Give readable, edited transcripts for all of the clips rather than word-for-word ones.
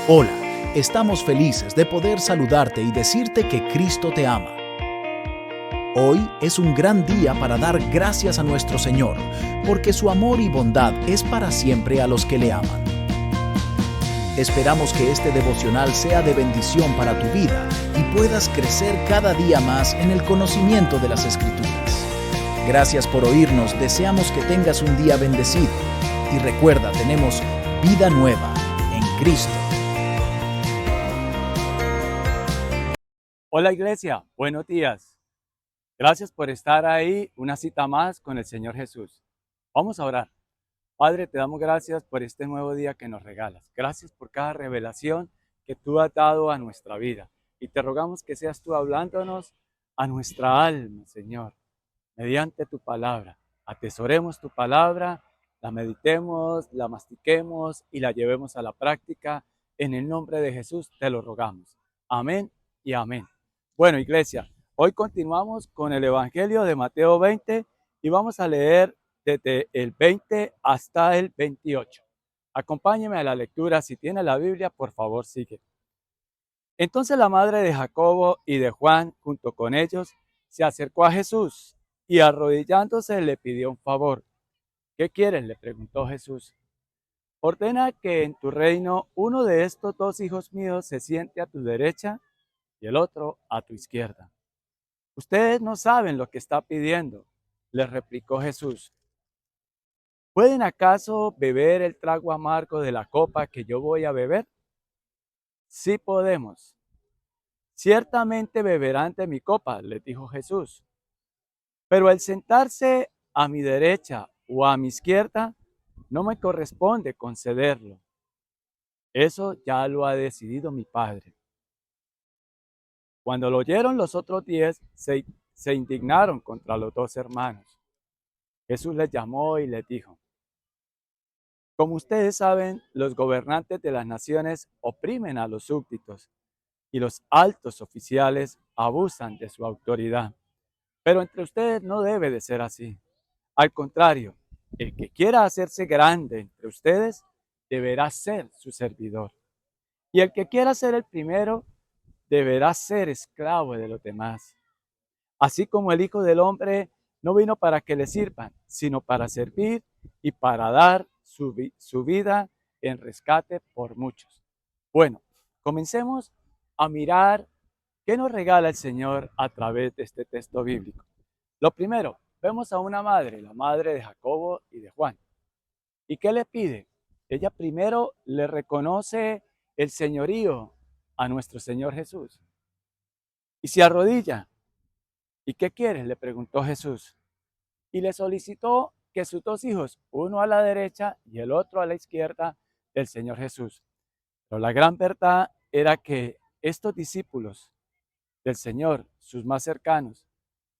Hola, estamos felices de poder saludarte y decirte que Cristo te ama. Hoy es un gran día para dar gracias a nuestro Señor, porque su amor y bondad es para siempre a los que le aman. Esperamos que este devocional sea de bendición para tu vida y puedas crecer cada día más en el conocimiento de las Escrituras. Gracias por oírnos, deseamos que tengas un día bendecido. Y recuerda, tenemos vida nueva en Cristo. Hola iglesia, buenos días. Gracias por estar ahí, una cita más con el Señor Jesús. Vamos a orar. Padre, te damos gracias por este nuevo día que nos regalas. Gracias por cada revelación que tú has dado a nuestra vida. Y te rogamos que seas tú hablándonos a nuestra alma, Señor, mediante tu palabra. Atesoremos tu palabra, la meditemos, la mastiquemos y la llevemos a la práctica. En el nombre de Jesús te lo rogamos. Amén y amén. Bueno, iglesia, hoy continuamos con el Evangelio de Mateo 20 y vamos a leer desde el 20 hasta el 28. Acompáñeme a la lectura. Si tiene la Biblia, por favor, sigue. Entonces la madre de Jacobo y de Juan, junto con ellos, se acercó a Jesús y arrodillándose le pidió un favor. ¿Qué quieres?, le preguntó Jesús. Ordena que en tu reino uno de estos dos hijos míos se siente a tu derecha y el otro a tu izquierda. Ustedes no saben lo que está pidiendo, les replicó Jesús. ¿Pueden acaso beber el trago amargo de la copa que yo voy a beber? Sí podemos. Ciertamente beberán de mi copa, les dijo Jesús. Pero el sentarse a mi derecha o a mi izquierda no me corresponde concederlo. Eso ya lo ha decidido mi Padre. Cuando lo oyeron los otros 10, se indignaron contra los dos hermanos. Jesús les llamó y les dijo: Como ustedes saben, los gobernantes de las naciones oprimen a los súbditos y los altos oficiales abusan de su autoridad. Pero entre ustedes no debe de ser así. Al contrario, el que quiera hacerse grande entre ustedes deberá ser su servidor. Y el que quiera ser el primero deberá ser esclavo de los demás. Así como el Hijo del Hombre no vino para que le sirvan, sino para servir y para dar su vida en rescate por muchos. Bueno, comencemos a mirar qué nos regala el Señor a través de este texto bíblico. Lo primero, vemos a una madre, la madre de Jacobo y de Juan. ¿Y qué le pide? Ella primero le reconoce el señorío a nuestro Señor Jesús y se arrodilla. ¿Y qué quieres?, le preguntó Jesús. Y le solicitó que sus dos hijos, uno a la derecha y el otro a la izquierda del Señor Jesús. Pero la gran verdad era que estos discípulos del Señor, sus más cercanos,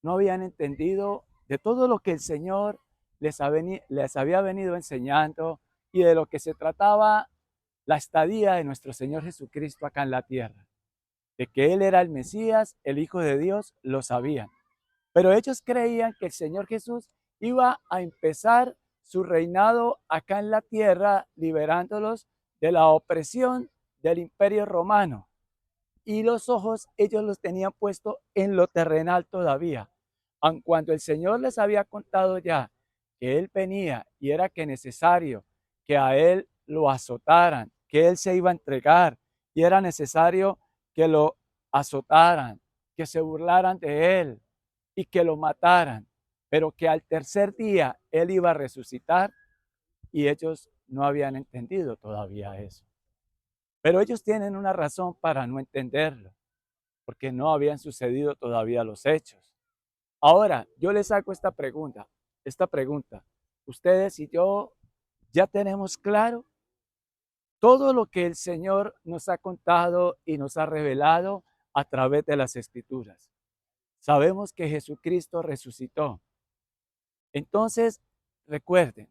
no habían entendido de todo lo que el Señor les había venido enseñando y de lo que se trataba la estadía de nuestro Señor Jesucristo acá en la tierra. De que Él era el Mesías, el Hijo de Dios, lo sabían. Pero ellos creían que el Señor Jesús iba a empezar su reinado acá en la tierra, liberándolos de la opresión del Imperio Romano. Y los ojos ellos los tenían puestos en lo terrenal todavía. Aun cuando el Señor les había contado ya que Él venía y era que necesario que a Él lo azotaran, que Él se iba a entregar y era necesario que lo azotaran, que se burlaran de Él y que lo mataran, pero que al tercer día Él iba a resucitar, y ellos no habían entendido todavía eso. Pero ellos tienen una razón para no entenderlo, porque no habían sucedido todavía los hechos. Ahora, yo les hago esta pregunta. Ustedes y yo ya tenemos claro todo lo que el Señor nos ha contado y nos ha revelado a través de las Escrituras. Sabemos que Jesucristo resucitó. Entonces, recuerden,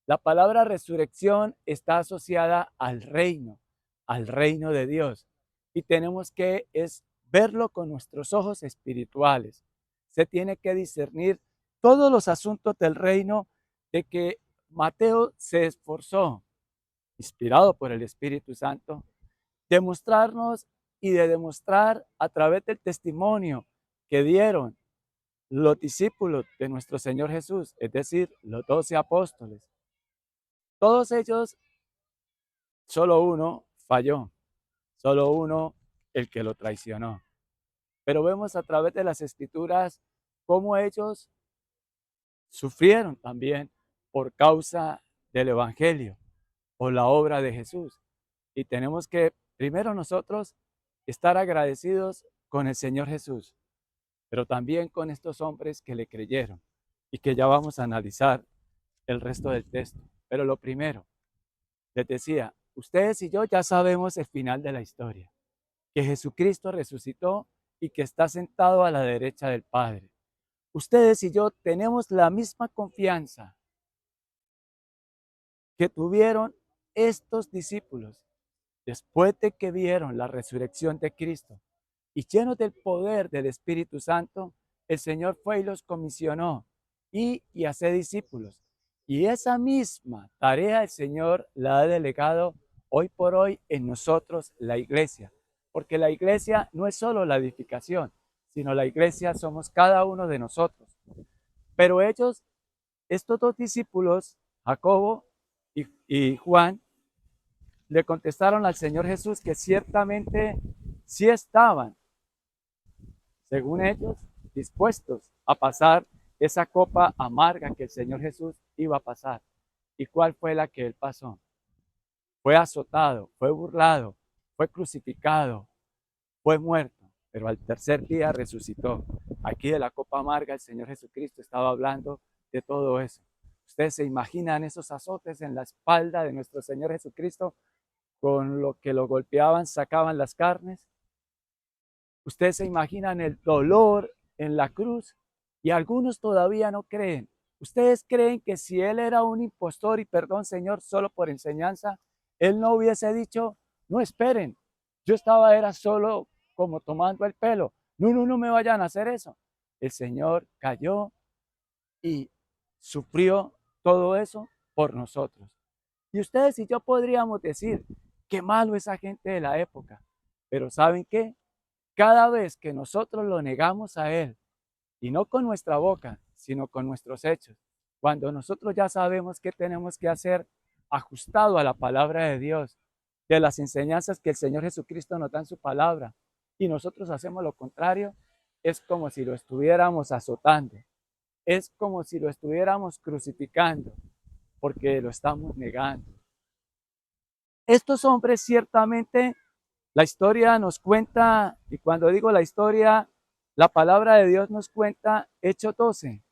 la palabra resurrección está asociada al reino de Dios. Y tenemos que verlo con nuestros ojos espirituales. Se tiene que discernir todos los asuntos del reino de que Mateo se esforzó, inspirado por el Espíritu Santo, demostrarnos y de demostrar a través del testimonio que dieron los discípulos de nuestro Señor Jesús, es decir, los 12 apóstoles. Todos ellos, solo uno falló, solo uno el que lo traicionó. Pero vemos a través de las Escrituras cómo ellos sufrieron también por causa del Evangelio o la obra de Jesús. Y tenemos que, primero nosotros, estar agradecidos con el Señor Jesús, pero también con estos hombres que le creyeron y que ya vamos a analizar el resto del texto. Pero lo primero, les decía, ustedes y yo ya sabemos el final de la historia, que Jesucristo resucitó y que está sentado a la derecha del Padre. Ustedes y yo tenemos la misma confianza que tuvieron estos discípulos después de que vieron la resurrección de Cristo y llenos del poder del Espíritu Santo, el Señor fue y los comisionó y hacer discípulos. Y esa misma tarea el Señor la ha delegado hoy por hoy en nosotros, la iglesia. Porque la iglesia no es solo la edificación, sino la iglesia somos cada uno de nosotros. Pero ellos, estos dos discípulos, Jacobo y Juan, le contestaron al Señor Jesús que ciertamente sí estaban, según ellos, dispuestos a pasar esa copa amarga que el Señor Jesús iba a pasar. ¿Y cuál fue la que él pasó? Fue azotado, fue burlado, fue crucificado, fue muerto, pero al tercer día resucitó. Aquí de la copa amarga el Señor Jesucristo estaba hablando de todo eso. Ustedes se imaginan esos azotes en la espalda de nuestro Señor Jesucristo, con lo que lo golpeaban, sacaban las carnes. Ustedes se imaginan el dolor en la cruz y algunos todavía no creen. Ustedes creen que si él era un impostor y perdón Señor solo por enseñanza, él no hubiese dicho, no esperen, yo era solo como tomando el pelo. No me vayan a hacer eso. El Señor cayó y sufrió todo eso por nosotros. Y ustedes y yo podríamos decir, qué malo esa gente de la época. Pero ¿saben qué? Cada vez que nosotros lo negamos a Él, y no con nuestra boca, sino con nuestros hechos, cuando nosotros ya sabemos qué tenemos que hacer ajustado a la palabra de Dios, de las enseñanzas que el Señor Jesucristo nos da en su palabra, y nosotros hacemos lo contrario, es como si lo estuviéramos azotando, es como si lo estuviéramos crucificando, porque lo estamos negando. Estos hombres ciertamente, la historia nos cuenta, y cuando digo la historia, la palabra de Dios nos cuenta Hechos 12.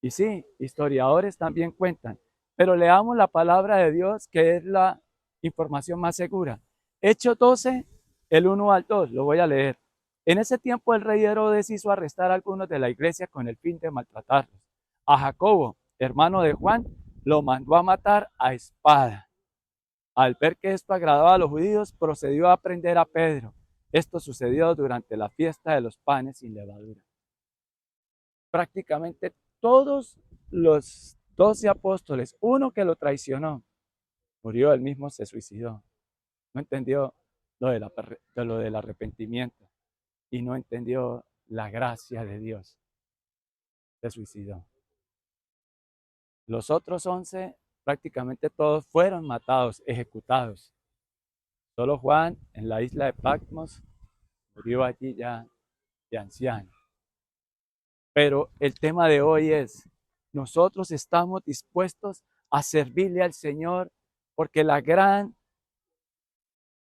Y sí, historiadores también cuentan, pero leamos la palabra de Dios, que es la información más segura. Hechos 12, el 1 al 2, lo voy a leer. En ese tiempo el rey Herodes hizo arrestar a algunos de la iglesia con el fin de maltratarlos. A Jacobo, hermano de Juan, lo mandó a matar a espada. Al ver que esto agradaba a los judíos, procedió a prender a Pedro. Esto sucedió durante la fiesta de los panes sin levadura. Prácticamente todos los 12 apóstoles, uno que lo traicionó, murió, él mismo se suicidó. No entendió lo del arrepentimiento y no entendió la gracia de Dios. Se suicidó. Los otros 11, prácticamente todos fueron matados, ejecutados. Solo Juan, en la isla de Patmos, murió allí ya de anciano. Pero el tema de hoy es, nosotros estamos dispuestos a servirle al Señor porque la gran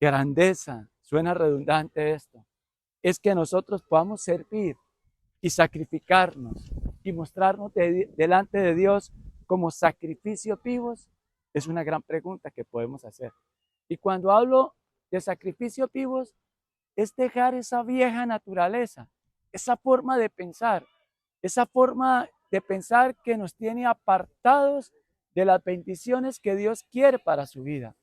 grandeza, suena redundante esto, es que nosotros podamos servir y sacrificarnos y mostrarnos delante de Dios como sacrificios vivos, es una gran pregunta que podemos hacer. Y cuando hablo de sacrificios vivos, es dejar esa vieja naturaleza, esa forma de pensar, esa forma de pensar que nos tiene apartados de las bendiciones que Dios quiere para su vida.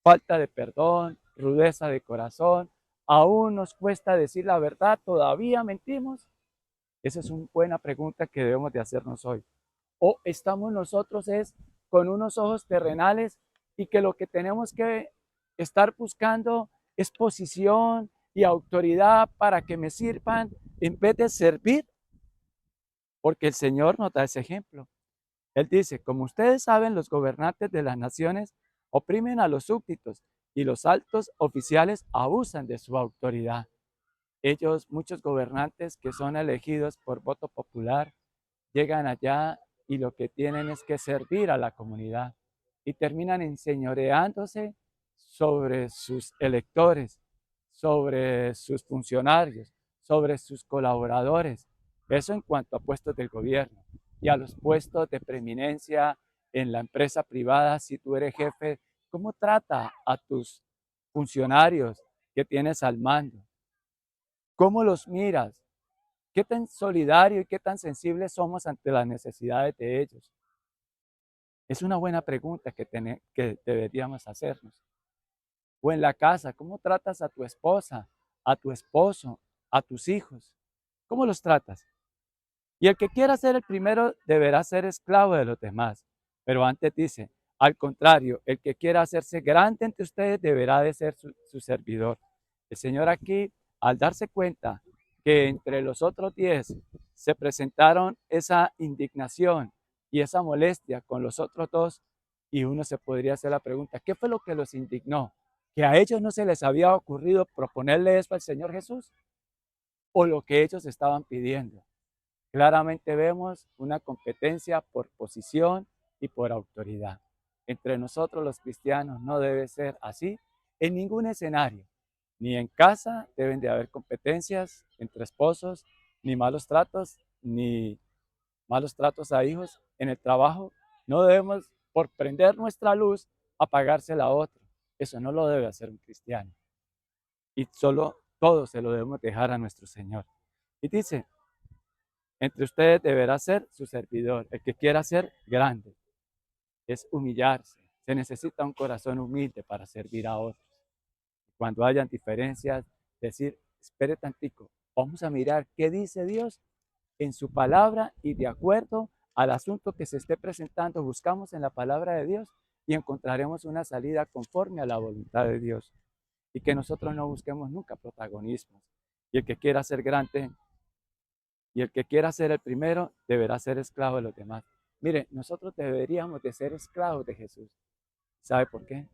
Falta de perdón, rudeza de corazón, aún nos cuesta decir la verdad, todavía mentimos. Esa es una buena pregunta que debemos de hacernos hoy. ¿O estamos nosotros con unos ojos terrenales y que lo que tenemos que estar buscando es posición y autoridad para que me sirvan en vez de servir, porque el Señor nos da ese ejemplo. Él dice, como ustedes saben, los gobernantes de las naciones oprimen a los súbditos y los altos oficiales abusan de su autoridad. Muchos gobernantes que son elegidos por voto popular, llegan allá y lo que tienen es que servir a la comunidad y terminan enseñoreándose sobre sus electores, sobre sus funcionarios, sobre sus colaboradores. Eso en cuanto a puestos del gobierno y a los puestos de preeminencia en la empresa privada. Si tú eres jefe, ¿cómo trata a tus funcionarios que tienes al mando? ¿Cómo los miras? ¿Qué tan solidario y qué tan sensibles somos ante las necesidades de ellos? Es una buena pregunta que deberíamos hacernos. O en la casa, ¿cómo tratas a tu esposa, a tu esposo, a tus hijos? ¿Cómo los tratas? Y el que quiera ser el primero deberá ser esclavo de los demás. Pero antes dice, al contrario, el que quiera hacerse grande entre ustedes deberá de ser su servidor. El Señor aquí, al darse cuenta que entre los otros 10 se presentaron esa indignación y esa molestia con los otros 2, y uno se podría hacer la pregunta, ¿qué fue lo que los indignó? ¿Que a ellos no se les había ocurrido proponerle eso al Señor Jesús? ¿O lo que ellos estaban pidiendo? Claramente vemos una competencia por posición y por autoridad. Entre nosotros los cristianos no debe ser así en ningún escenario. Ni en casa deben de haber competencias entre esposos, ni malos tratos a hijos. En el trabajo no debemos, por prender nuestra luz, apagársela a otro. Eso no lo debe hacer un cristiano. Y solo todo se lo debemos dejar a nuestro Señor. Y dice, entre ustedes deberá ser su servidor. El que quiera ser grande es humillarse. Se necesita un corazón humilde para servir a otros. Cuando hayan diferencias, decir, espere tantico, vamos a mirar qué dice Dios en su palabra y de acuerdo al asunto que se esté presentando, buscamos en la palabra de Dios y encontraremos una salida conforme a la voluntad de Dios. Y que nosotros no busquemos nunca protagonismos. Y el que quiera ser grande y el que quiera ser el primero deberá ser esclavo de los demás. Mire, nosotros deberíamos de ser esclavos de Jesús. ¿Sabe por qué?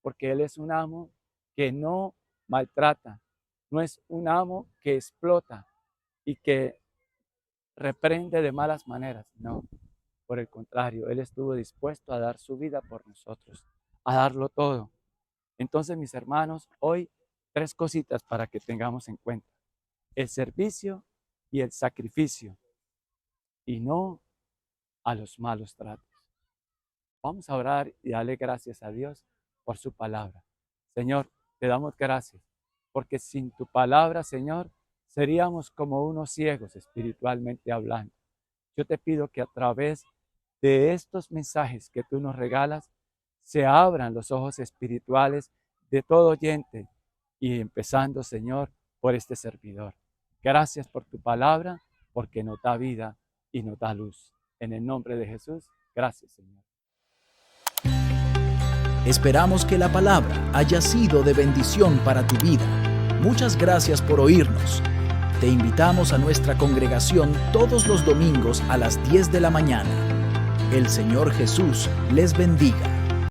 Porque Él es un amo que no maltrata, no es un amo que explota y que reprende de malas maneras. No, por el contrario, Él estuvo dispuesto a dar su vida por nosotros, a darlo todo. Entonces, mis hermanos, hoy 3 cositas para que tengamos en cuenta: el servicio y el sacrificio, y no a los malos tratos. Vamos a orar y darle gracias a Dios por su palabra. Señor, te damos gracias, porque sin tu palabra, Señor, seríamos como unos ciegos espiritualmente hablando. Yo te pido que a través de estos mensajes que tú nos regalas, se abran los ojos espirituales de todo oyente y empezando, Señor, por este servidor. Gracias por tu palabra, porque nos da vida y nos da luz. En el nombre de Jesús, gracias, Señor. Esperamos que la palabra haya sido de bendición para tu vida. Muchas gracias por oírnos. Te invitamos a nuestra congregación todos los domingos a las 10 de la mañana. El Señor Jesús les bendiga.